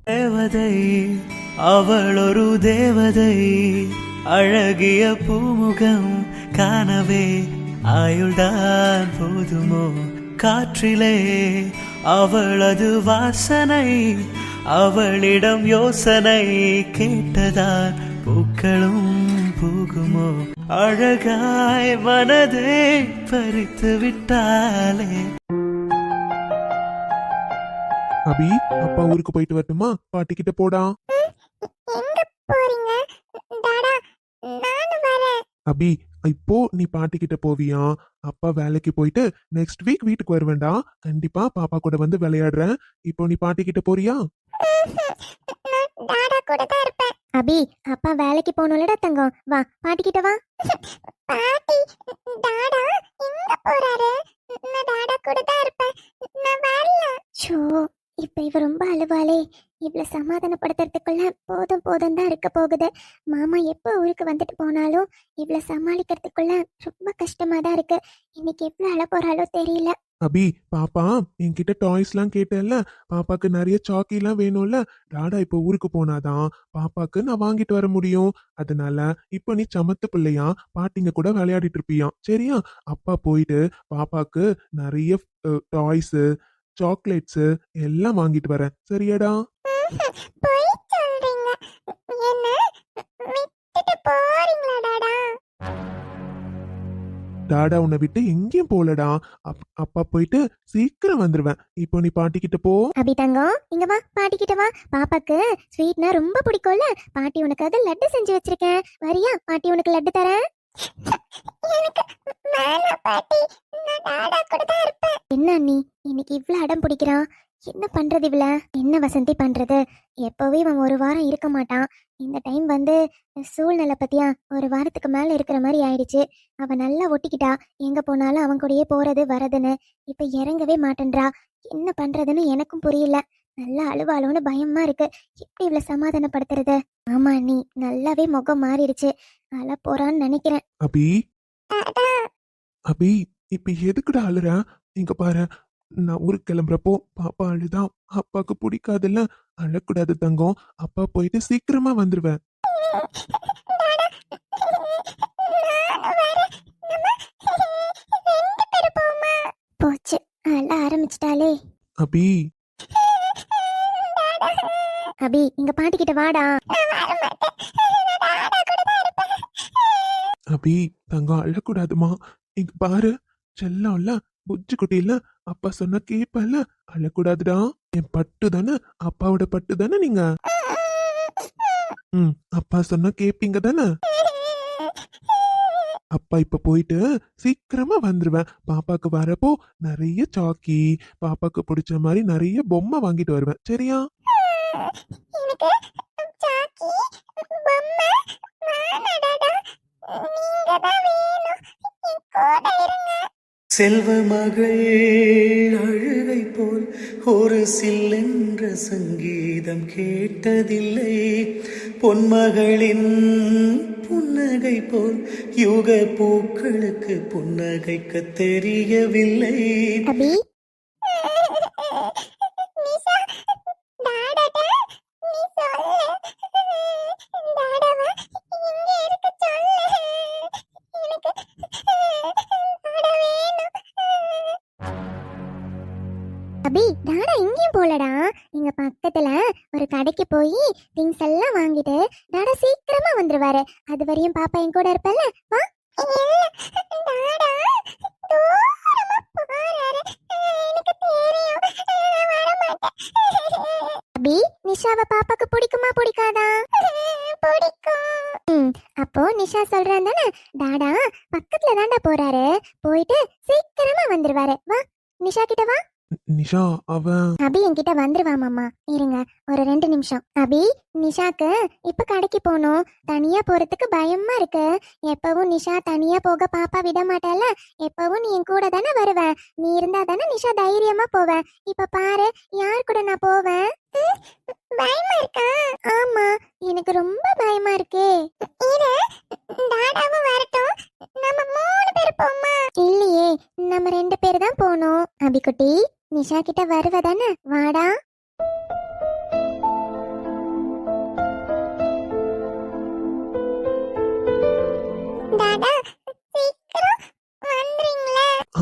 தேவதை அவள் ஒரு தேவதை, அழகிய பூமுகம் காணவே ஆயுள்தான் போதுமோ? காற்றிலே அவளது வாசனை, அவளிடம் யோசனை கேட்டதால் பூக்களும் பூகுமோ? அழகாய் மனதை பறித்து விட்டாலே. அபி, அப்பா ஊருக்கு போயிட்டு வரட்டுமா? பாட்டி கிட்ட போடா. எங்க போறீங்க டாடா? நானும் வரேன். அபி, இப்போ நீ பாட்டி கிட்ட போவியா? அப்பா வேலைக்கு போயிட்டு நெக்ஸ்ட் வீக் வீட்டுக்கு வருவேன்டா. கண்டிப்பா பாப்பா கூட வந்து விளையாடுறேன். இப்போ நீ பாட்டி கிட்ட போறியா? டாடா கூட தான் இருப்பேன். அபி, அப்பா வேலைக்கு போகணும்லடா தங்கம். வா பாட்டி கிட்ட வா. பாட்டி, டாடா எங்க போறாரு? நான் டாடா கூட தான் இருப்பேன். நான் வரல. சோ, இப்ப இவ ரொம்ப அழுவாளே. இவ்வளவு சமாதானப்படுத்துறதுக்குள்ள போதும் போதும் தான் இருக்க போகுது. மாமா எப்போ ஊருக்கு வந்துட்டு போனாலும் இவ்வளவு சமாளிக்கிறதுக்குள்ள ரொம்ப கஷ்டமா தான் இருக்கு. இன்னைக்கு எவ்வளவு அழ போறாளோ தெரியல. அபி, பாப்பா என்கிட்ட டாய்ஸ்லாம் கேட்டல. பாப்பாக்கு நிறைய சாக்கிலாம் வேணும்ல. டாடா இப்போ ஊருக்கு போனாதான் பாப்பாக்கு நான் வாங்கிட்டு வர முடியும். அதனால இப்போ நீ சமத்து பிள்ளையா பாட்டிங்க கூட விளையாடிட்டு இருப்பியா? சரியா? அப்பா போயிட்டு பாப்பாக்கு நிறைய டாய்ஸ், சாக்லேட்ஸ் எல்லாம் வாங்கிட்டு வரேன். சரியாடா? போய் சொல்றீங்க. என்ன விட்டுட்டு போறீங்களா டாடா? டாடா உன்னை விட்டு எங்கேயும் போலடா. அப்பா போயிட்டு சீக்கிரம் வந்துருவேன். இப்போ நீ பாட்டி கிட்ட போ. அபி தங்கம், இங்க வா பாட்டி கிட்ட வா. பாப்பாக்கு ஸ்வீட்னா ரொம்ப பிடிக்கும்ல. பாட்டி உனக்காக லட்டு செஞ்சு வச்சிருக்கேன். வரியா? பாட்டி உனக்கு லட்டு தரேன். எனக்கு வேணாம் பாட்டி, நான் டாடா கூட தான் இருப்பேன். என்ன நீ இன்னைக்கு இவ்ளோ அடம் பிடிக்கிறா? என்ன பண்றது இவள? என்ன வசந்தி பண்றது? எப்பவே இவன் ஒரு வாரம் இருக்க மாட்டான். இந்த டைம் வந்து சூழ்நிலை பத்தியா ஒரு வாரத்துக்கு மேல இருக்கிற மாதிரி ஆயிடுச்சு. அவ நல்லா ஒட்டிக்கிட்டா. எங்க போனாலும் அவன் கூடயே போறது வரதுன்னு. இப்ப இறங்கவே மாட்டேன்றா. என்ன பண்றதுன்னு எனக்கும் புரியல. நல்லா அழுவாளோன்னு பயமா இருக்கு. எப்படி இவளை சமாதானப்படுத்துறது? ஆமா நீ நல்லாவே முகம் மாறிடுச்சு. அழ போறான்னு நினைக்கிறேன். அபி, அபி, இப்ப எதுக்குடா அழுற? இங்க பாரு, நான் ஊருக்கு கிளம்புறப்போ பாப்பா அழுதான். அப்பாக்கு பிடிக்காதுல்ல. அழக்கூடாது தங்கம். அப்பா போயிட்டு சீக்கிரமா வந்துருவேன். போச்சு, அழ ஆரம்பிச்சிட்டாலே. அபி, அபி, இங்க பாட்டிக்கிட்ட வாடா. அபி தங்கம் அழக்கூடாதுமா. இங்க பாரு, செல்லம்ல, புஜ்ஜு குட்டி இல்ல. அப்பா சொன்னா கேப்பல. அழக்கூடாதுடா. என் பட்டு தானே, அப்பாவோட பட்டு தானே நீங்க. அப்பா சொன்னா கேப்பீங்க தானே. அப்பா இப்ப போயிட்டு சீக்கிரமா வந்துருவேன். பாப்பாக்கு வரப்போ நிறைய சாக்கி, பாப்பாக்கு பிடிச்ச மாதிரி நிறைய பொம்மை வாங்கிட்டு வருவேன். சரியா? செல்வ மகள் அழுகை போல் ஒரு சில்லென்ற சங்கீதம் கேட்டதில்லை. பொன்மகளின் புன்னகை போல் யுக பூக்களுக்கு புன்னகைக்க தெரியவில்லை. அபி, டாடா எங்கேயும் போலடா. இங்க பக்கத்துல ஒரு கடைக்கு போய் திங்ஸ் எல்லாம் வாங்கிட்டு டாடா சீக்கிரமா வந்துருவாரு. அது வரையும் பாப்பா என் கூட இருப்பல்ல. வா. அபி, நிஷாவை பாப்பாக்கு பிடிக்குமா பிடிக்காதா? பிடிக்கும். அப்போ நிஷா சொல்றேன் தானே, டாடா பக்கத்துல தாண்டா போறாரு. போயிட்டு சீக்கிரமா வந்துருவாரு. வா நிஷா கிட்ட வா. நிஷா அவன் அபி என்கிட்ட வந்துருவா மாமா. இருங்க ஒரு 2 நிமிஷம். அபி, நிஷாக்கு இப்ப கடைக்கு போகணும். தனியா போறதுக்கு பயமா இருக்கு. எப்பவும் நிஷா தனியா போக பாப்பா விட மாட்டால. எப்பவும் நீ என் கூட தானே வருவ. நீ இருந்தா தானே நிஷா தைரியமா போவ. இப்ப பாரு, யார் கூட நான் போவேன்? பயமா இருக்கா? ஆமா, எனக்கு ரொம்ப பயமா இருக்கே. டாடாவும் வரட்டும், நம்ம 3 பேர் போமா? இல்லையே, நம்ம 2 பேர் தான் போனோம். அபிக்குட்டி, நிஷா கிட்ட வருவதானே? வாடா.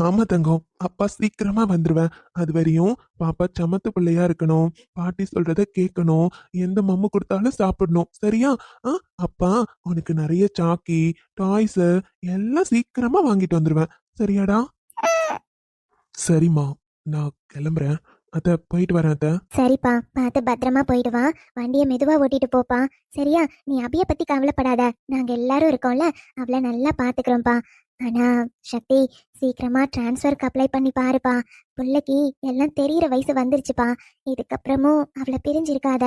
ஆமா தங்கம், அப்பா சீக்கிரமா வந்துருவேன். அது வரையும் பாப்பா சமத்து பிள்ளையா இருக்கணும், பாட்டி சொல்றத கேட்கணும், எந்த மம்மு கொடுத்தாலும் சாப்பிடணும். சரியா? ஆ, அப்பா உனக்கு நிறைய சாக்கி, டாய்ஸ் எல்லாம் சீக்கிரமா வாங்கிட்டு வந்துருவேன். சரியாடா? சரிம்மா, நான் கிளம்புறேன். அத்தை, போயிட்டு வரேன் அத்தை. சரிப்பா, பார்த்து பத்திரமா போயிட்டு வா. வண்டியை மெதுவா ஓட்டிட்டு போப்பா. சரியா? நீ அபிய பத்தி கவலைப்படாத, நாங்க எல்லாரும் இருக்கோம்ல, அவளை நல்லா பாத்துக்கிறோம்ப்பா. ஆனா சக்தி, சீக்கிரமா டிரான்ஸ்ஃபருக்கு அப்ளை பண்ணி பாருப்பா. பிள்ளைக்கு எல்லாம் தெரியற வயசு வந்துருச்சுப்பா. இதுக்கப்புறமும் அவளை பிரிஞ்சிருக்காத,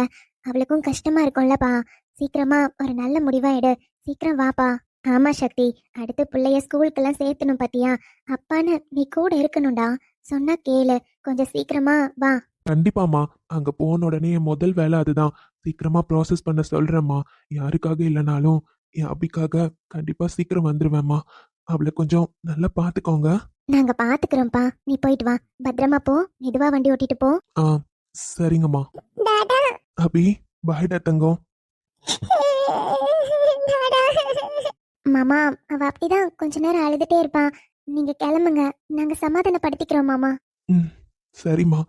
அவளுக்கும் கஷ்டமா இருக்கும்லப்பா. சீக்கிரமா ஒரு நல்ல முடிவா எடு. சீக்கிரம் வாப்பா. ஆமா சக்தி, அடுத்து பிள்ளைய ஸ்கூலுக்கெல்லாம் சேர்த்தணும் பாத்தியா? அப்பான்னு நீ கூட இருக்கணும்டா. சொன்னா கேளு, கொஞ்சம் சீக்கிரமா வா. கண்டிப்பாம்மா, அங்க போன உடனே என் முதல் வேலை அதுதான். சீக்கிரமா ப்ராசஸ் பண்ண சொல்றேம்மா. யாருக்காக இல்லைனாலும் என் அபிக்காக கண்டிப்பா சீக்கிரம் வந்துருவேம்மா. அவளை கொஞ்சம் நல்லா பாத்துக்கோங்க. நாங்க பாத்துக்கிறோம்ப்பா, நீ போயிட்டு வா. பத்திரமா போ, மெதுவா வண்டி ஓட்டிட்டு போ. ஆ, சரிங்கம்மா. அபி, பாய்டா தங்கம். மாமா, அவ அப்படிதான் கொஞ்ச நேரம் அழுதுட்டே இருப்பா. நீங்க கிளம்புங்க, நாங்க சமாதானப்படுத்திக்கிறோம் மாமா. ம், சரிம்மா.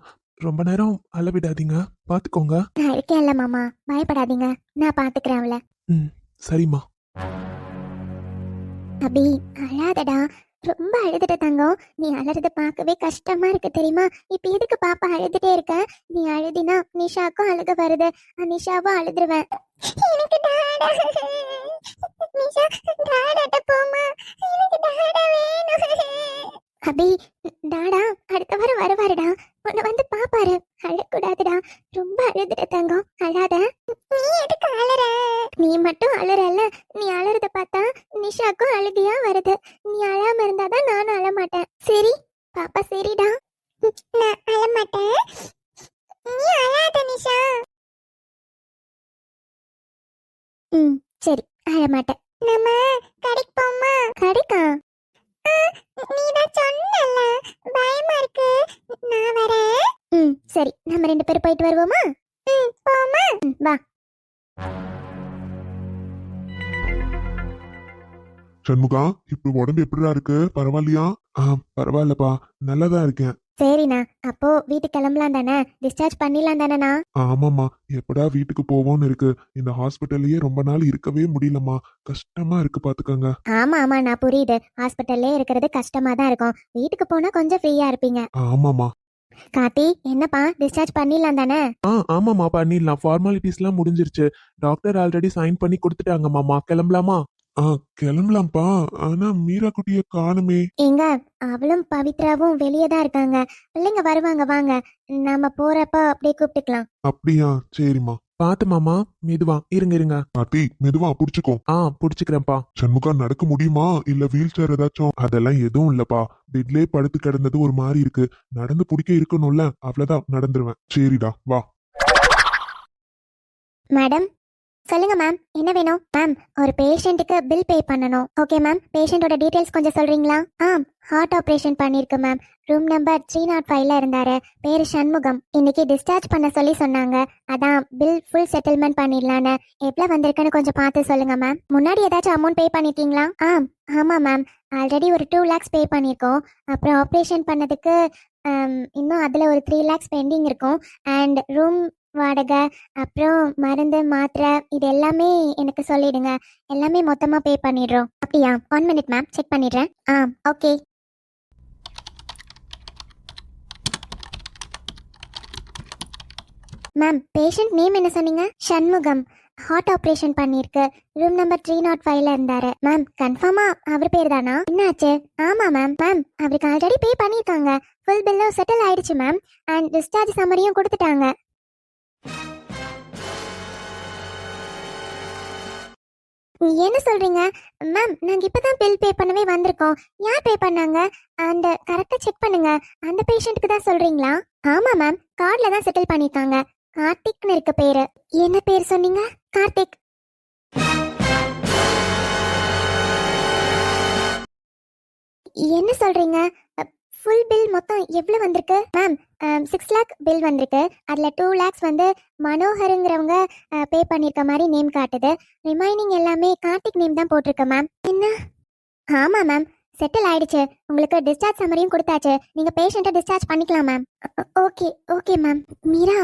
ரொம்ப நேரம் அளவிடாதீங்க, பாத்துக்கோங்க. நான் இருக்கேன்ல மாமா, பயப்படாதீங்க, நான் பாத்துக்கிறேன் அவளை. ம், சரிம்மா. அபி, அழாதடா. ரொம்ப அழுதுட்ட தங்கம். நீ அழறத பார்க்கவே கஷ்டமா இருக்கு தெரியுமா? இப்ப எதுக்கு பாப்பா அழுதுட்டே இருக்க? நீ அழுதினா நிஷாக்கும் அழுக வருது, நிஷாவும் அழுதுருவேன். எனக்கு டாடா, நிஷா டாடாட்ட போமா, எனக்கு டாடா வேணும். அபி, டாடா அடுத்த வாரம் வருவாருடா, உன்னை வந்து பாப்பாரு. அழக்கூடாதுடா, ரொம்ப அழுதுட்ட தங்கம், அழாத. நீ எதுக்கு அழற? நீ மட்டும் அழறல்ல, நீ அழறத பார்த்தா நிஷாக்கும் அழுகையா வருது. நீ அழாம இருந்தாதான் நானும் அழமாட்டேன். சரி பாப்பா, சரிடா. நான் அழமாட்டேன், நீ அழாத நிஷா. ம், சரி, அழமாட்டேன். நம்ம கடைக்கு போமா? கடைக்கா? நீதான் சொன்னல, பயமா இருக்கு, நான் வரேன். ம், சரி, நம்ம 2 பேரும் போயிட்டு வருவோமா? ம், போமா. வா. சண்முகா, இப்ப உடம்பு எப்படிடா இருக்கு? பரவாயில்லையா? பரவாயில்லப்பா, நல்லாதான் இருக்கேன். சரிண்ணா, அப்போ வீட்டுக்கு கிளம்பலாம் தானே? டிஸ்சார்ஜ் பண்ணிடலாம் தானேண்ணா? ஆமாம்மா, எப்படா வீட்டுக்கு போவோன்னு இருக்கு. இந்த ஹாஸ்பிட்டல்லயே ரொம்ப நாள் இருக்கவே முடியலம்மா. கஷ்டமா இருக்கு பாத்துக்கங்க. ஆமா ஆமா, நான் புரியுது. ஹாஸ்பிட்டல்லே இருக்கிறது கஷ்டமா தான் இருக்கும். வீட்டுக்கு போனா கொஞ்சம் ஃப்ரீயா இருப்பீங்க. ஆமாம்மா. கார்த்தி, என்னப்பா டிஸ்சார்ஜ் பண்ணிடலாம் தானே? ஆமாம்மா, பண்ணிடலாம். ஃபார்மாலிட்டிஸ்லாம் முடிஞ்சிருச்சு. டாக்டர் ஆல்ரெடி சைன் பண்ணி கொடுத்துட்டாங்க மாமா. கிளம்பலாமா? கிளம்பலாம்ப்பா. ஆனா மீரா குட்டிய காணுமே. எங்க அவளும் பவித்ராவும் வெளியே தான் இருக்காங்க. பிள்ளைங்க வருவாங்க, வாங்க. நாம போறப்ப அப்படியே கூப்பிட்டுக்கலாம். அப்படியா? சரிம்மா. பாத்து மாமா, மெதுவா. இருங்க. பாட்டி, மெதுவா புடிச்சுக்கோ. புடிச்சுக்கிறேன்ப்பா. சண்முகா, நடக்க முடியுமா? இல்ல வீல் சேர் ஏதாச்சும்? அதெல்லாம் எதுவும் இல்லப்பா. பெட்லயே படுத்து கிடந்தது ஒரு மாதிரி இருக்கு. நடந்து பிடிக்க இருக்கணும்ல, அவ்வளவுதான், நடந்துருவேன். சரிடா, வா. மேடம், சொல்லுங்க மேம், என்ன வேணும்? மேம், ஒரு பேஷண்ட்டுக்கு பில் பே பண்ணணும். ஓகே மேம், பேஷண்டோட டீடைல்ஸ் கொஞ்சம் சொல்றீங்களா? ஹார்ட் ஆபரேஷன் பண்ணிருக்கு மேம். ரூம் நம்பர் 305ல இருந்தாரு. பேரு சண்முகம். இன்னைக்கு டிஸ்சார்ஜ் பண்ண சொல்லி சொன்னாங்க. அதான் பில் ஃபுல் செட்டில்மெண்ட் பண்ணிடலான்னு. எவ்வளவு வந்திருக்குன்னு கொஞ்சம் பார்த்து சொல்லுங்க மேம். முன்னாடி ஏதாச்சும் அமௌண்ட் பே பண்ணிருக்கீங்களா? ஆமா மேம், ஆல்ரெடி ஒரு 2 lakhs பே பண்ணிருக்கோம். அப்புறம் ஆப்ரேஷன் பண்ணதுக்கு இன்னும் அதுல ஒரு 3 lakhs பெண்டிங் இருக்கும். அண்ட் ரூம் வாடகை, அப்புறம் மருந்து மாத்திரை, இது எல்லாமே எனக்கு சொல்லிடுங்க. எல்லாமே மொத்தமா பே பண்ணிடுறோம். அப்படியா? 1 minute மேம், செக் பண்ணிடுறேன். ஓகே. மேம், பேஷண்ட் நேம் என்ன சொன்னீங்க? சண்முகம். ஹார்ட் ஆபரேஷன் பண்ணிருக்கு. ரூம் நம்பர் 305ல இருந்தாரு. மேம், கன்ஃபார்மா அவர் பேர் தானா? என்னாச்சு? ஆமா மேம். மேம், அவருக்கு ஆல்ரெடி பே பண்ணிருக்காங்க. ஃபுல் பில்லும் செட்டில் ஆயிடுச்சு மேம். அண்ட் டிஸ்சார்ஜ் சம்மரியும் கொடுத்துட்டாங்க. என்ன சொல்றீங்க மேம்? நாங்க இப்பதான் பில் பே பண்ணவே வந்திருக்கோம். யார் பே பண்ணாங்க? அந்த கரெக்டா செக் பண்ணுங்க. அந்த பேஷண்ட்க்கு தான் சொல்றீங்களா? ஆமா மேம், கார்டுல தான் செட்டில் பண்ணிருக்காங்க. கார்த்திக்னு இருக்க பேரு. என்ன பேர் சொன்னீங்க? கார்த்திக். என்ன சொல்றீங்க? ஃபுல் பில் மொத்தம் எவ்வளவு வந்திருக்கு? மேம், 6 lakh பில் வந்திருக்கு. அதுல 2 lakhs வந்து மனோகருங்கிறவங்க பே பண்ணிருக்க மாதிரி நேம் காட்டுது. ரிமைனிங் எல்லாமே கார்த்திக் நேம் தான் போட்டிருக்கு மேம். என்ன? ஆமா மேம், செட்டில் ஆயிடுச்சு. உங்களுக்கு டிஸ்சார்ஜ் சம்மரியும் கொடுத்தாச்சு. நீங்க பேஷண்ட்டை டிஸ்சார்ஜ் பண்ணிக்கலாம் ma'am. Okay okay ma'am. Meera,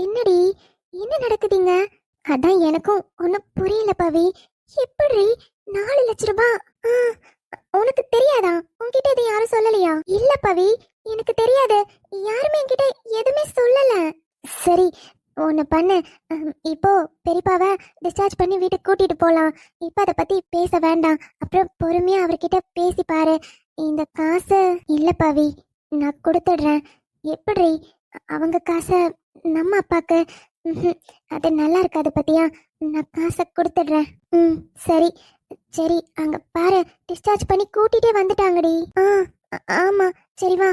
என்னடி என்ன நடக்குதுங்க? அதான் எனக்கும் ஒன்றும் புரியல பவி. எப்படி 4 லட்ச ரூபாய்? உனக்கு தெரியாதா? உன்கிட்ட இதை யாரும் சொல்லலையா? இல்ல பவி, எனக்கு தெரியாது. யாருமே என்கிட்ட எதுவுமே சொல்லல. சரி, ஒன்று பண்ணு. இப்போ பெரியப்பாவை டிஸ்சார்ஜ் பண்ணி வீட்டுக்கு கூட்டிட்டு போகலாம். இப்போ அதை பத்தி பேச வேண்டாம். அப்புறம் பொறுமையா அவர்கிட்ட பேசி பாரு. இந்த காசு இல்ல பவி, நான் கொடுத்துடுறேன். எப்படி அவங்க காசை நம்ம அப்பாக்கு? அது நல்லா இருக்காது பத்தியா. நான் காசை கொடுத்துடுறேன். சரி சரி, அங்க பாரு, டிஸ்சார்ஜ் பண்ணி கூட்டிட்டே வந்துட்டாங்கடி. ஆமா, சரி வா.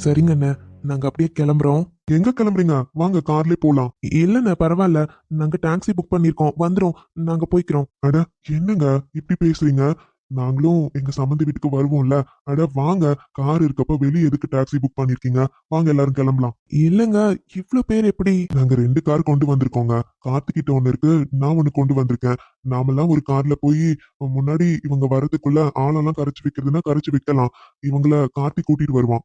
சரிங்க அண்ணே, நாங்க அப்படியே கிளம்புறோம். எங்க கிளம்புறீங்க? வாங்க கார்லயே போலாம். இல்லண்ணே, பரவாயில்ல, நாங்க டாக்ஸி புக் பண்ணிருக்கோம், வந்துரும், நாங்க போய்க்கிறோம். அட என்னங்க இப்படி பேசுறீங்க? நாங்களும் எங்க சம்மந்தி வீட்டுக்கு வருவோம்ல. அட வாங்க, கார் இருக்கப்ப வெளியே எதுக்கு டாக்ஸி புக் பண்ணிருக்கீங்க? வாங்க எல்லாரும் கிளம்பலாம். இல்லங்க, இவ்ளோ பேர் எப்படி? நாங்க 2 கார் கொண்டு வந்திருக்கோங்க. கார்த்திகிட்ட ஒண்ணு இருக்கு, நான் ஒண்ணு கொண்டு வந்திருக்கேன். நாமெல்லாம் ஒரு கார்ல போய் முன்னாடி இவங்க வரதுக்குள்ள ஆளெல்லாம் கரைச்சு வைக்கிறதுனா கரைச்சு வைக்கலாம். இவங்கள கார்த்திக் கூட்டிட்டு வருவான்.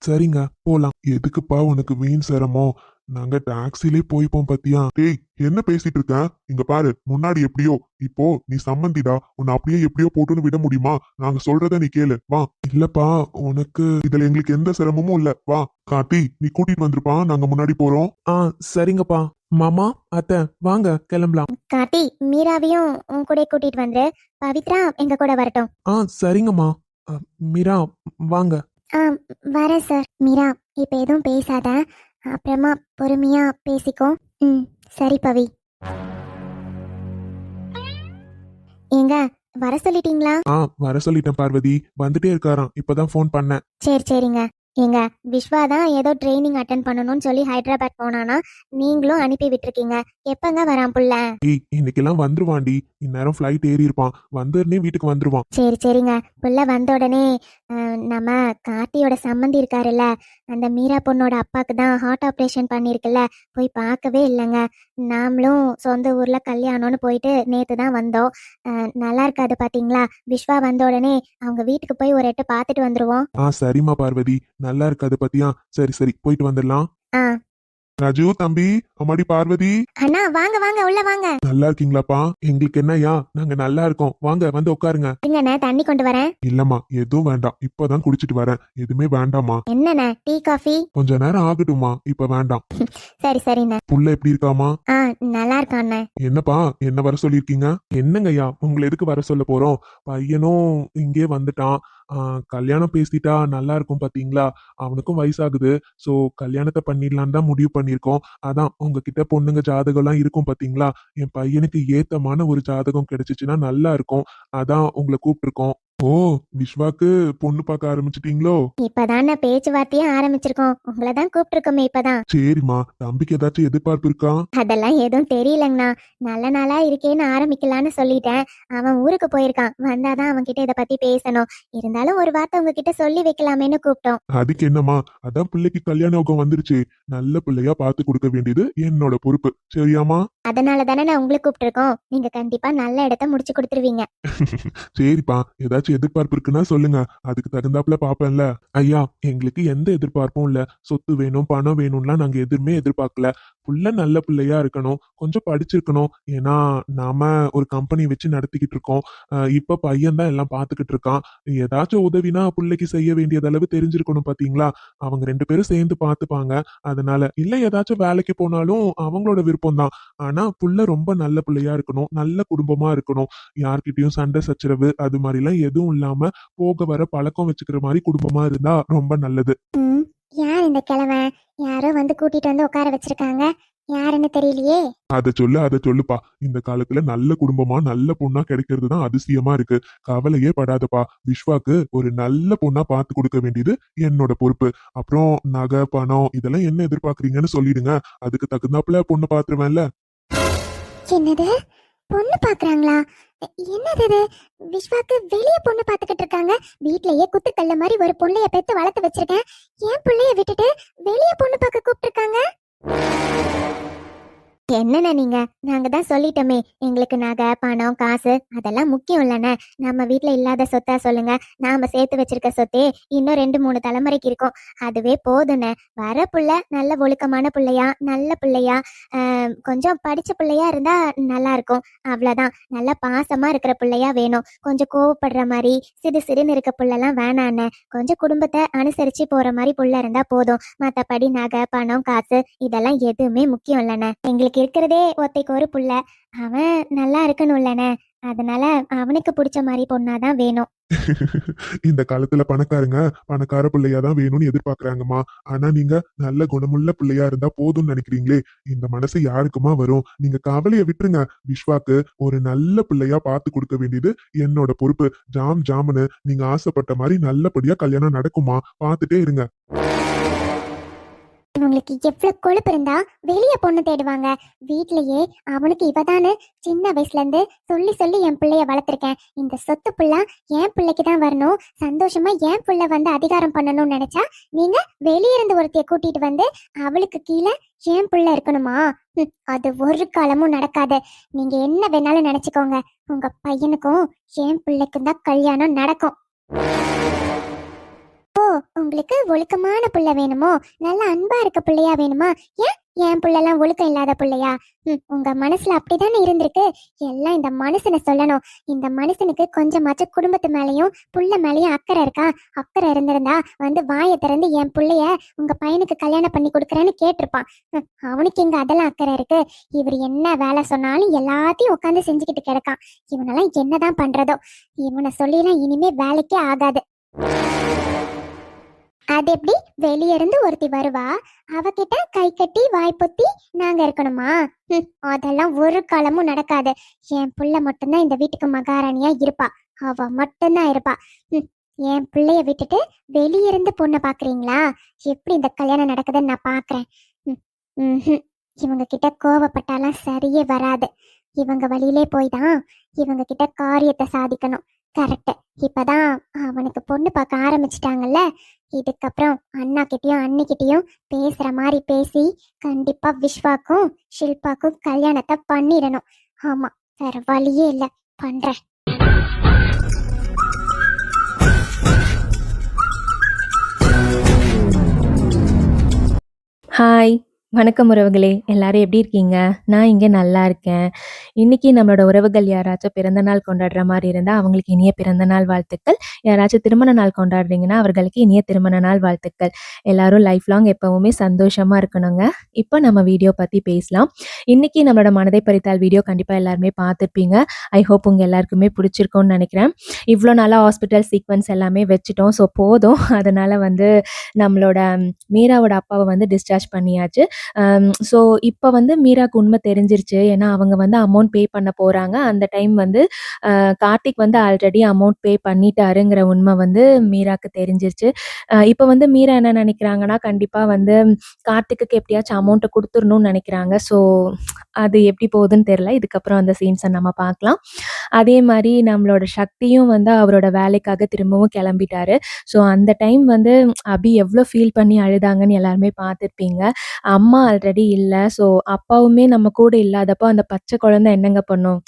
சரிங்க, போலாம். எதுக்குப்பா உனக்கு வீண் சிரமம்? நாங்க டாக்ஸிலே போய்ப்போம் பத்தியா? டேய், என்ன பேசிட்டு இருக்க? இங்க பாரு, முன்னாடி எப்படியோ, இப்போ நீ சம்மந்திடா. உன்னை அப்படியே எப்படியோ போட்டுன்னு விட முடியுமா? நாங்க சொல்றத நீ கேளு, வா. இல்லப்பா, உனக்கு இதுல எங்களுக்கு எந்த சிரமமும் இல்ல, வா. கார்த்தி, நீ கூட்டிட்டு வந்துருப்பா, நாங்க முன்னாடி போறோம். சரிங்கப்பா. மாமா, அத்தை, வாங்க கிளம்பலாம். கார்த்தி, மீராவையும் உன் கூட கூட்டிட்டு வந்து, பவித்ரா எங்க கூட வரட்டும். சரிங்கம்மா. மீரா, வாங்க. வரேன் சார். மீரா, இப்ப எதுவும் பேசாத, அப்புறமா பொறுமையா பேசிக்கோ. சரி பவி. ஏங்க, வர சொல்லிட்டீங்களா? வர சொல்லிட்டேன் பார்வதி, வந்துட்டே இருக்காராம், இப்பதான் ஃபோன் பண்ணேன். சரி சரிங்க. ஏங்க, விஸ்வா தான் ஏதோ ட்ரைனிங் அட்டன் பண்ணணும்னு சொல்லி ஹைதராபாத் போனானா, நீங்களும் அனுப்பி விட்டுருக்கீங்க. எப்பங்க வரான் புள்ள? இன்னைக்கெல்லாம் வந்துருவாண்டி, இந்நேரம் ஃபிளைட் ஏறி இருப்பான், வந்துருனே வீட்டுக்கு வந்துருவான். சரி சரிங்க. புள்ள வந்த உடனே நம்ம கார்த்தியோட சம்மந்தி இருக்காருல்ல, அந்த மீரா பொண்ணோட அப்பாக்கு தான் ஹார்ட் ஆப்ரேஷன் பண்ணிருக்குல்ல, போய் பார்க்கவே இல்லைங்க. நாமளும் சொந்த ஊர்ல கல்யாணம்னு போயிட்டு நேத்து தான் வந்தோம். நல்லா இருக்காது பாத்தீங்களா? விஸ்வா வந்த உடனே அவங்க வீட்டுக்கு போய் ஒரு எட்டு பார்த்துட்டு வந்துருவோம். சரிம்மா பார்வதி, நல்லா இருக்காது பத்தியா. சரி சரி, போயிட்டு வந்துடலாம். ராஜு தம்பி, அம்மாடி பார்வதி. அண்ணா வாங்க வாங்க, உள்ள வாங்க. நல்லா இருக்கீங்களாப்பா? எங்களுக்கு என்னய்யா, நாங்க நல்லா இருக்கோம், வாங்க வந்து உட்காருங்க. இருங்கண்ணே, தண்ணி கொண்டு வரேன். இல்லம்மா, எதுவும் வேண்டாம், இப்பதான் குடிச்சிட்டு வரேன். எதுவுமே வேண்டாமா. என்னண்ணே, டீ காஃபி? கொஞ்ச நேரம் ஆகட்டுமா, இப்ப வேண்டாம். சரி சரிண்ணே. புள்ள எப்படி இருக்காமா? நல்லா இருக்காண்ணே. என்னப்பா, என்ன வர சொல்லிருக்கீங்க? என்னங்கய்யா, உங்களை எதுக்கு வர சொல்ல போறோம்? பையனும் இங்கே வந்துட்டான். கல்யாணம் பேசிட்டா நல்லா இருக்கும் பாத்தீங்களா. அவனுக்கும் வயசாகுது. சோ கல்யாணத்தை பண்ணிடலான்னு தான் முடிவு பண்ணிருக்கோம். அதான் உங்ககிட்ட பொண்ணுங்க ஜாதகம் எல்லாம் இருக்கும் பாத்தீங்களா. என் பையனுக்கு ஏத்தமான ஒரு ஜாதகம் கிடைச்சிச்சுன்னா நல்லா இருக்கும். அதான் உங்களை கூப்பிட்டுருக்கோம். ஓ, விஸ்வாக்கு பொண்ணு பார்க்க ஆரம்பிச்சிட்டீங்களோ? இப்பதானே பேச்சுவார்த்தையே ஆரம்பிச்சிருக்கோம். உங்களை தான் கூப்பிட்டுருக்கோமே இப்பதான். சரிம்மா, தம்பிக்கு ஏதாச்சும் எதிர்பார்ப்பு இருக்கா? அதெல்லாம் எதுவும் தெரியலங்கண்ணா. நல்ல நாளா இருக்கேன்னு ஆரம்பிக்கலான்னு சொல்லிட்டேன். அவன் ஊருக்கு போயிருக்கான், வந்தாதான் அவன் கிட்ட இதை பத்தி பேசணும். இருந்தாலும் ஒரு வார்த்தை உங்ககிட்ட சொல்லி வைக்கலாமேன்னு கூப்பிட்டோம். அதுக்கு என்னம்மா, அதான் பிள்ளைக்கு கல்யாண யோகம் வந்துருச்சு. நல்ல பிள்ளையா பார்த்து கொடுக்க வேண்டியது என்னோட பொறுப்பு. சரியாமா? அதனால தானே நான் உங்களை கூப்பிட்டுருக்கோம். நீங்க கண்டிப்பா நல்ல இடத்த முடிச்சு கொடுத்துருவீங்க. சரிப்பா, ஏதாச்சும் எதிர்பார்ப்பு இருக்குன்னா சொல்லுங்க, அதுக்கு தகுந்தாப்புல பாப்பேன்ல. ஐயா, எங்களுக்கு எந்த எதிர்பார்ப்பும் இல்ல. சொத்து வேணும், பணம் வேணும்லாம் நாங்க எதுவுமே எதிர்பார்க்கல. புள்ள நல்ல பிள்ளையா இருக்கணும், கொஞ்சம் படிச்சிருக்கணும். ஏன்னா நாம ஒரு கம்பெனி வச்சு நடத்திக்கிட்டு இருக்கோம். இப்ப பையன் தான் எல்லாம் பாத்துக்கிட்டு இருக்கான். ஏதாச்சும் உதவினா பிள்ளைக்கு செய்ய வேண்டியது அளவு தெரிஞ்சிருக்கணும் பாத்தீங்களா. அவங்க 2 பேரும் சேர்ந்து பாத்துப்பாங்க. அதனால இல்ல, ஏதாச்சும் வேலைக்கு போனாலும் அவங்களோட விருப்பம் தான். ஆனா புள்ள ரொம்ப நல்ல பிள்ளையா இருக்கணும், நல்ல குடும்பமா இருக்கணும். யார்கிட்டயும் சண்டை சச்சரவு அது மாதிரி எல்லாம் எதுவும் இல்லாம போக வர பழக்கம் வச்சுக்கிற மாதிரி குடும்பமா இருந்தா ரொம்ப நல்லது. யார் இந்த கிழவன்? யாரோ வந்து கூட்டிட்டு வந்து உட்கார வச்சிருக்காங்க. யாருன்னு தெரியலையே. அதை சொல்லுப்பா. இந்த காலத்துல நல்ல குடும்பமா நல்ல பொண்ணா கிடைக்கிறது தான் அதிசயமா இருக்கு. கவலையே படாதப்பா. விஸ்வாக்கு ஒரு நல்ல பொண்ணா பார்த்து கொடுக்க வேண்டியது என்னோட பொறுப்பு. அப்புறம் நகை பணம் இதெல்லாம் என்ன எதிர்பார்க்கறீங்கன்னு சொல்லிடுங்க, அதுக்கு தகுந்தாப்புல பொண்ணு பாத்துருவேன்ல. என்னது, பொண்ணு பாக்குறாங்களா? என்னது இது? விஸ்வாக்கு வெளிய பொண்ணு பாத்துக்கிட்டு இருக்காங்க. வீட்லயே குத்துக்கல்ல மாதிரி ஒரு பொண்ணைய பெத்து வளர்த்து வச்சிருக்கேன். என் பிள்ளைய விட்டுட்டு வெளிய பொண்ணு பார்க்க கூப்பிட்டு இருக்காங்க. என்னண்ணே நீங்க நாங்க தான் சொல்லிட்டோமே, எங்களுக்கு நகை பணம் காசு அதெல்லாம் முக்கியம் இல்லைண்ணே. நம்ம வீட்ல இல்லாத சொத்தா சொல்லுங்க. நாம சேர்த்து வச்சிருக்க சொத்தே இன்னும் 2 3 தலைமுறைக்கு இருக்கும். அதுவே போதுண்ணே. வர புள்ள நல்ல ஒழுக்கமான புள்ளையா, நல்ல புள்ளையா, கொஞ்சம் படிச்ச புள்ளையா இருந்தா நல்லா இருக்கும். அவ்வளவுதான். நல்ல பாசமா இருக்கிற புள்ளையா வேணும். கொஞ்சம் கோவப்படுற மாதிரி சிறு சிறுன்னு இருக்க புள்ளெல்லாம் வேணாண்ணே. கொஞ்சம் குடும்பத்தை அனுசரிச்சு போற மாதிரி புள்ள இருந்தா போதும். மத்தபடி நகை பணம் காசு இதெல்லாம் எதுவுமே முக்கியம் இல்லைண்ணே. எங்களுக்கு இருக்கிறதே ஒத்தைக்கு ஒரு புள்ள. அவன் நல்லா இருக்கணும் இல்லைண்ணே. அதனால அவனுக்கு பிடிச்ச மாதிரி பொண்ணாதான் வேணும். இந்த காலத்துல பணக்காரங்க பணக்கார பிள்ளையா தான் வேணும்னு எதிர்பார்க்கறாங்கம்மா. ஆனா நீங்க நல்ல குணமுள்ள பிள்ளையா இருந்தா போதும்னு நினைக்கிறீங்களே, இந்த மனசு யாருக்குமா வரும்? நீங்க கவலைய விட்டுருங்க. விஸ்வாக்கு ஒரு நல்ல பிள்ளையா பார்த்து கொடுக்க வேண்டியது என்னோட பொறுப்பு. ஜாம் ஜாமுன்னு நீங்க ஆசைப்பட்ட மாதிரி நல்லபடியா கல்யாணம் நடக்குமா, பார்த்துட்டே இருங்க. இவங்களுக்கு எவ்வளவு கொழுப்பு இருந்தா வெளிய பொண்ணு தேடுவாங்க. வீட்லயே அவனுக்கு இவதானு சின்ன வயசுல இருந்து சொல்லி சொல்லி என் பிள்ளைய வளர்த்திருக்கேன். இந்த சொத்து புள்ள என் பிள்ளைக்கு தான் வரணும், சந்தோஷமா என் புள்ள வந்து அதிகாரம் பண்ணணும்னு நினைச்சா நீங்க வெளியிருந்து ஒருத்தைய கூட்டிட்டு வந்து அவளுக்கு கீழே என் புள்ள இருக்கணுமா? அது ஒரு காலமும் நடக்காது. நீங்க என்ன வேணாலும் நினைச்சுக்கோங்க, உங்க பையனுக்கும் என் பிள்ளைக்கும் தான் கல்யாணம் நடக்கும். உங்களுக்கு ஒழுக்கமான புள்ள வேணுமோ, நல்ல அன்பா இருக்க பிள்ளையா வேணுமா? ஏன் என் புள்ளெல்லாம் ஒழுக்கம் இல்லாத பிள்ளையா? உங்க மனசுல அப்படித்தானே இருந்திருக்கு. எல்லாம் இந்த மனுஷனை சொல்லணும். இந்த மனுஷனுக்கு கொஞ்சமாச்சும் குடும்பத்து மேலயும் புள்ள மேலயும் அக்கறை இருக்கா? அக்கறை இருந்திருந்தா வந்து வாயை திறந்து என் புள்ளைய உங்க பையனுக்கு கல்யாணம் பண்ணி கொடுக்குறேன்னு கேட்டிருப்பான். அவனுக்கு எங்க அதெல்லாம் அக்கறை இருக்கு? இவர் என்ன வேலை சொன்னாலும் எல்லாத்தையும் உட்காந்து செஞ்சுக்கிட்டு கிடக்கான். இவனெல்லாம் என்னதான் பண்றதோ? இவனை சொல்லிலாம் இனிமே வேலைக்கே ஆகாது. அது எப்படி வெளிய இருந்து ஒருத்தி வருவா, அவகிட்ட கை கட்டி வாய் பொத்தி நாங்க இருக்கணுமா? அதெல்லாம் ஒரு காலமும் நடக்காது. என் புள்ள மட்டும்தான் இந்த வீட்டுக்கு மகாராணியா இருப்பா. அவ மட்டும்தான் இருப்பா. என் பிள்ளைய விட்டுட்டு வெளிய இருந்து பொண்ணை பாக்குறீங்களா? எப்படி இந்த கல்யாணம் நடக்குதுன்னு நான் பாக்குறேன். இவங்க கிட்ட கோவப்பட்டாலாம் சரியே வராது. இவங்க வழியிலே போய் தான் இவங்க கிட்ட காரியத்தை சாதிக்கணும். கரெக்ட். இப்பதான் அவனுக்கு பொண்ணு பார்க்க ஆரம்பிச்சிட்டாங்கல்ல. இதுக்கப்புறம் அண்ணா கிட்டயும் அண்ணிக்கிட்டயும் பேசுற மாதிரி பேசி கண்டிப்பா விஸ்வாக்கும் ஷில்பாக்கும் கல்யாணத்தை பண்ணிடணும். ஆமா, வேற வழியே இல்ல, பண்றேன். ஹாய், வணக்கம் உறவுகளே. எல்லாரும் எப்படி இருக்கீங்க? நான் இங்கே நல்லா இருக்கேன். இன்னைக்கு நம்மளோட உறவுகள் யாராச்சும் பிறந்த நாள் கொண்டாடுற மாதிரி இருந்தால் அவங்களுக்கு இனிய பிறந்த நாள் வாழ்த்துக்கள். யாராச்சும் திருமண நாள் கொண்டாடுறீங்கன்னா அவர்களுக்கு இனிய திருமண நாள் வாழ்த்துக்கள். எல்லாரும் லைஃப் லாங் எப்பவுமே சந்தோஷமா இருக்கணுங்க. இப்போ நம்ம வீடியோ பற்றி பேசலாம். இன்னைக்கு நம்மளோட மனதை பறித்தால் வீடியோ கண்டிப்பாக எல்லாருமே பார்த்துருப்பீங்க. ஐ ஹோப் உங்கள் எல்லாருக்குமே பிடிச்சிருக்கோன்னு நினைக்கிறேன். இவ்வளோ நாளாக ஹாஸ்பிட்டல் சீக்வன்ஸ் எல்லாமே வச்சுட்டோம். ஸோ போதும். அதனால் வந்து நம்மளோட மீராவோட அப்பாவை வந்து டிஸ்சார்ஜ் பண்ணியாச்சு. ஸோ இப்போ வந்து மீராக்கு உண்மை தெரிஞ்சிருச்சு. ஏன்னா அவங்க வந்து அமௌண்ட் பே பண்ண போகிறாங்க. அந்த டைம் வந்து கார்த்திக் வந்து ஆல்ரெடி அமௌண்ட் பே பண்ணிட்டாருங்கிற உண்மை வந்து மீராக்கு தெரிஞ்சிருச்சு. இப்போ வந்து மீரா என்ன நினைக்கிறாங்கன்னா, கண்டிப்பாக வந்து கார்த்திக்கு எப்படியாச்சும் அமௌண்ட்டை கொடுத்துடணும்னு நினைக்கிறாங்க. ஸோ அது எப்படி போகுதுன்னு தெரில. இதுக்கப்புறம் அந்த சீன்ஸை நம்ம பார்க்கலாம். அதே மாதிரி நம்மளோட சக்தியும் வந்து அவரோட வேலைக்காக திரும்பவும் கிளம்பிட்டாரு. ஸோ அந்த டைம் வந்து அபி எவ்வளோ ஃபீல் பண்ணி அழுதாங்கன்னு எல்லாருமே பார்த்துருப்பீங்க. அம்மா ஆல்ரெடி இல்லை. ஸோ அப்பாவுமே நம்ம கூட இல்லாதப்போ அந்த பச்சை குழந்தை என்னங்க பண்ணும்?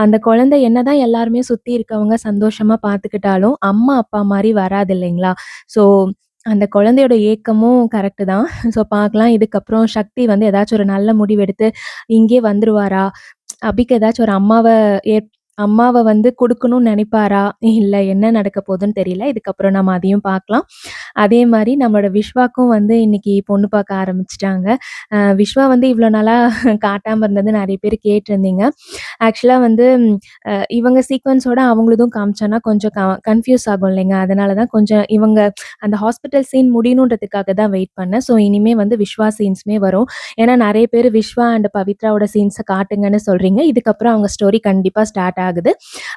அந்த குழந்தை என்னதான் எல்லாருமே சுற்றி இருக்கவங்க சந்தோஷமாக பார்த்துக்கிட்டாலும் அம்மா அப்பா மாதிரி வராது இல்லைங்களா? ஸோ அந்த குழந்தையோட ஏக்கமும் கரெக்டு தான். ஸோ பார்க்கலாம். இதுக்கப்புறம் சக்தி வந்து ஏதாச்சும் ஒரு நல்ல முடிவெடுத்து இங்கே வந்துருவாரா? அபிக்கு ஏதாச்சும் ஒரு அம்மாவை வந்து கொடுக்கணும்னு நினைப்பாரா? இல்லை, என்ன நடக்க போகுதுன்னு தெரியல. இதுக்கப்புறம் நம்ம அதையும் பார்க்கலாம். அதே மாதிரி நம்மளோட விஸ்வாக்கும் வந்து இன்னைக்கு பொண்ணு பார்க்க ஆரம்பிச்சிட்டாங்க. விஸ்வா வந்து இவ்வளோ நாளாக காட்டாமல் இருந்தது நிறைய பேர் கேட்டிருந்தீங்க. ஆக்சுவலாக வந்து இவங்க சீக்வன்ஸோட அவங்களதும் காமிச்சோன்னா கொஞ்சம் கன்ஃபியூஸ் ஆகும் இல்லைங்க. அதனால தான் கொஞ்சம் இவங்க அந்த ஹாஸ்பிட்டல் சீன் முடியணுன்றதுக்காக தான் வெயிட் பண்ணேன். ஸோ இனிமேல் வந்து விஸ்வா சீன்ஸுமே வரும். ஏன்னா நிறைய பேர் விஸ்வா அண்ட் பவித்ராவோட சீன்ஸை காட்டுங்கன்னு சொல்கிறீங்க. இதுக்கப்புறம் அவங்க ஸ்டோரி கண்டிப்பாக ஸ்டார்ட் ஆகுது.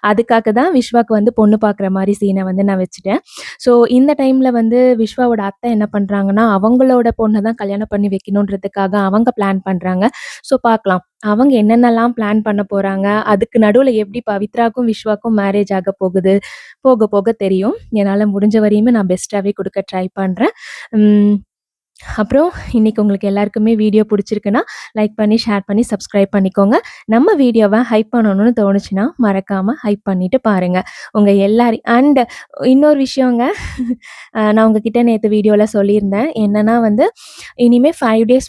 அதுக்காக தான் விஸ்வாக்கு வந்து பொண்ணு பார்க்குற மாதிரி சீனை வந்து நான் வச்சுட்டேன். ஸோ இந்த டைமில் வந்து விஸ்வாவோட அத்தை என்ன பண்ணுறாங்கன்னா, அவங்களோட பொண்ணை தான் கல்யாணம் பண்ணி வைக்கணுன்றதுக்காக அவங்க பிளான் பண்ணுறாங்க. ஸோ பார்க்கலாம் அவங்க என்னென்னலாம் பிளான் பண்ண போகிறாங்க. அதுக்கு நடுவில் எப்படி பவித்ராக்கும் விஸ்வாக்கும் மேரேஜ் ஆக போகுது, போக போக தெரியும். என்னால் முடிஞ்ச வரையுமே நான் பெஸ்ட்டாகவே கொடுக்க ட்ரை பண்ணுறேன். அப்புறம் இன்னைக்கு உங்களுக்கு எல்லாருக்குமே வீடியோ பிடிச்சிருக்குன்னா லைக் பண்ணி, ஷேர் பண்ணி, சப்ஸ்கிரைப் பண்ணிக்கோங்க. நம்ம வீடியோவை ஹைப் பண்ணணும்னு தோணுச்சுன்னா மறக்காமல் ஹைப் பண்ணிட்டு பாருங்கள். உங்கள் எல்லாரையும் அண்ட் இன்னொரு விஷயங்க நான் உங்ககிட்ட நேற்று வீடியோவில் சொல்லியிருந்தேன். என்னன்னா வந்து இனிமேல் 5 days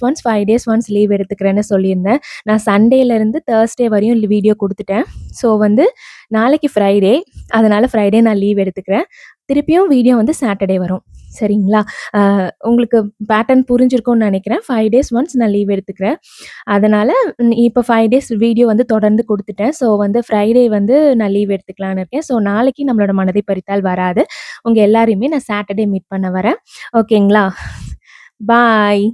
once லீவ் எடுத்துக்கிறேன்னு சொல்லியிருந்தேன். நான் சண்டேலேருந்து தேர்ஸ்டே வரையும் வீடியோ கொடுத்துட்டேன். ஸோ வந்து நாளைக்கு ஃப்ரைடே, அதனால் ஃப்ரைடே நான் லீவ் எடுத்துக்கிறேன். திருப்பியும் வீடியோ வந்து சாட்டர்டே வரும். சரிங்களா? உங்களுக்கு பேட்டர்ன் புரிஞ்சிருக்கும்னு நினைக்கிறேன். 5 days ஒன்ஸ் நான் லீவ் எடுத்துக்கிறேன். அதனால் இப்போ 5 days வீடியோ வந்து தொடர்ந்து கொடுத்துட்டேன். ஸோ வந்து ஃப்ரைடே வந்து நான் லீவ் எடுத்துக்கலான்னு இருக்கேன். ஸோ நாளைக்கு நம்மளோட மனதை பறித்தால் வராது. உங்கள் எல்லாரையுமே நான் சாட்டர்டே மீட் பண்ண வரேன். ஓகேங்களா? பாய்.